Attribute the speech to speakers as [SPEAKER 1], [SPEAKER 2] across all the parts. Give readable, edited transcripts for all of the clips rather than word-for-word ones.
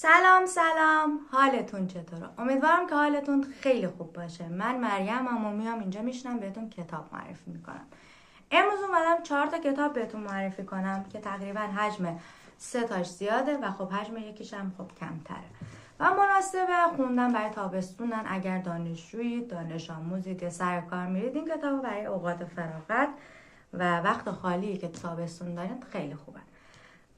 [SPEAKER 1] سلام، حالتون چطوره؟ امیدوارم که حالتون خیلی خوب باشه. من مریم و میام اینجا میشنم بهتون کتاب معرفی میکنم. امروز اومدم 4 تا کتاب بهتون معرفی کنم که تقریبا حجم 3 تاش زیاده و خب حجم یکیش هم خب کمتره و مناسبه خوندن برای تابستونن. اگر دانشجویید، دانش آموزید یا سر کار میرید، این کتاب برای اوقات فراغت و وقت خالی که تابستون دارید خیلی خوبه.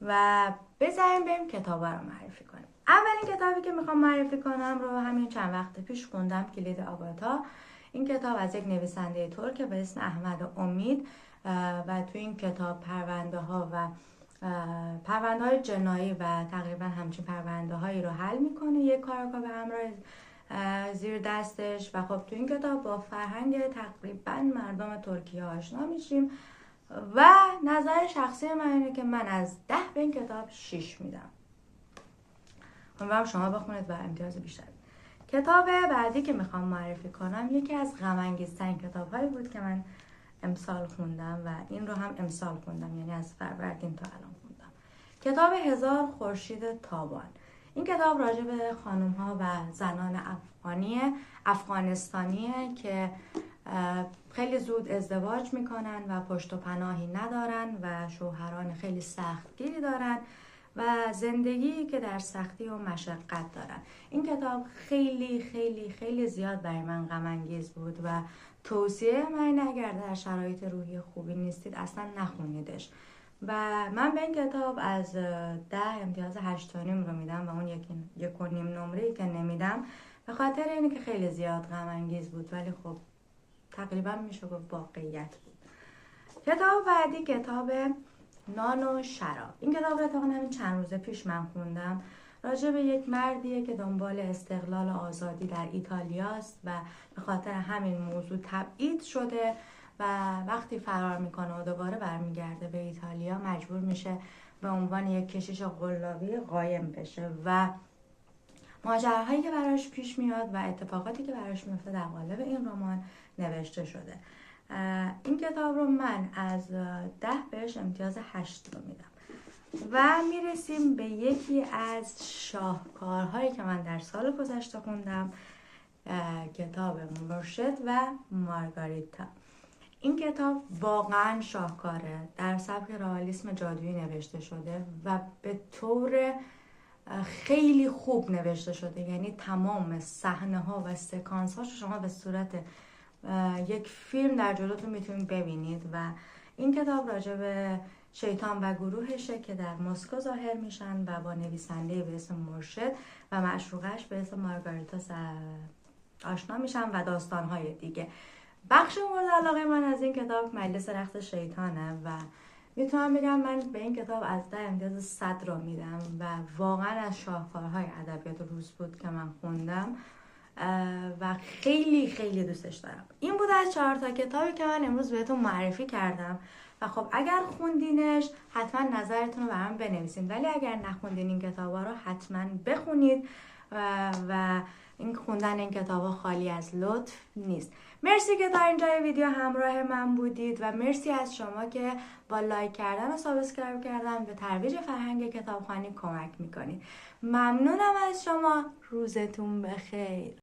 [SPEAKER 1] و بذاریم بریم کتابا رو معرفی کنیم. اولین کتابی که میخوام معرفی کنم رو همین چند وقت پیش خوندم، کلید آگاتا. این کتاب از یک نویسنده ترک به اسم احمد امید و تو این کتاب پرونده های جنایی و تقریبا همچین پرونده هایی رو حل میکنه یک کاراگاه به همراه زیر دستش. و خب تو این کتاب با فرهنگ تقریبا مردم ترکیه آشنا میشیم و نظر شخصی من اینه که من از 10 به این کتاب 6 میدم. امیدوارم شما بخونید و امتیاز بیشتر. کتاب بعدی که میخوام معرفی کنم یکی از غم‌انگیزترین کتاب‌هایی بود که من امسال خوندم و این رو هم امسال خوندم، یعنی از فروردین تا الان خوندم. کتاب 1000 خورشید تابان. این کتاب راجع به خانم‌ها و زنان افغانستانیه که خیلی زود ازدواج میکنن و پشت و پناهی ندارن و شوهران خیلی سختگیری دارن و زندگی که در سختی و مشقت دارن. این کتاب خیلی خیلی خیلی زیاد برای من غم انگیز بود و توصیه من اگر در شرایط روحی خوبی نیستید اصلا نخونیدش. و من به این کتاب از 10 امتیاز 8.5 رو میدم و اون 1.5 نمره‌ای که نمیدم به خاطر اینه که خیلی زیاد غم انگیز بود، ولی خب تقریبا میشه گفت واقعیت بود. کتاب بعدی کتاب نان و شراب. این کتاب رو اتفاقا همین چند روز پیش من خوندم. راجع به یک مردیه که دنبال استقلال و آزادی در ایتالیاست و به خاطر همین موضوع تبعید شده و وقتی فرار میکنه و دوباره برمیگرده به ایتالیا مجبور میشه به عنوان یک کشیش قلابی قایم بشه و ماجراهایی که براش پیش میاد و اتفاقاتی که براش میفته در قالب این رمان نوشته شده. این کتاب رو من از 10 بهش امتیاز 8 رو میدم. و میرسیم به یکی از شاهکارهایی که من در سال گذشته خوندم، کتاب مرشد و مارگاریتا. این کتاب واقعا شاهکاره، در سبک رئالیسم جادویی نوشته شده و به طور خیلی خوب نوشته شده، یعنی تمام صحنه ها و سکانس هاشو شما به صورت یک فیلم در جلوتون میتونید ببینید. و این کتاب راجع به شیطان و گروهشه که در مسکو ظاهر میشن و با نویسنده به اسم مرشد و معشوقش به اسم مارگاریتا آشنا میشن و داستانهای دیگه. بخش مورد علاقه من از این کتاب مجلس رقص شیطانه و میتونم بگم من به این کتاب از 10 امتیاز 100 رو میدم و واقعا از شاهکارهای ادبیات روس بود که من خوندم و خیلی خیلی دوستش دارم. این بود از 4 تا کتابی که من امروز بهتون معرفی کردم و خب اگر خوندینش حتما نظرتون رو برام بنویسین، ولی اگر نخوندین این کتابا رو حتما بخونید و این خوندن این کتابا خالی از لطف نیست. مرسی که تا اینجای ویدیو همراه من بودید و مرسی از شما که با لایک کردن و سابسکرایب کردن به ترویج فرهنگ کتابخوانی کمک میکنید. ممنونم از شما. روزتون بخیر.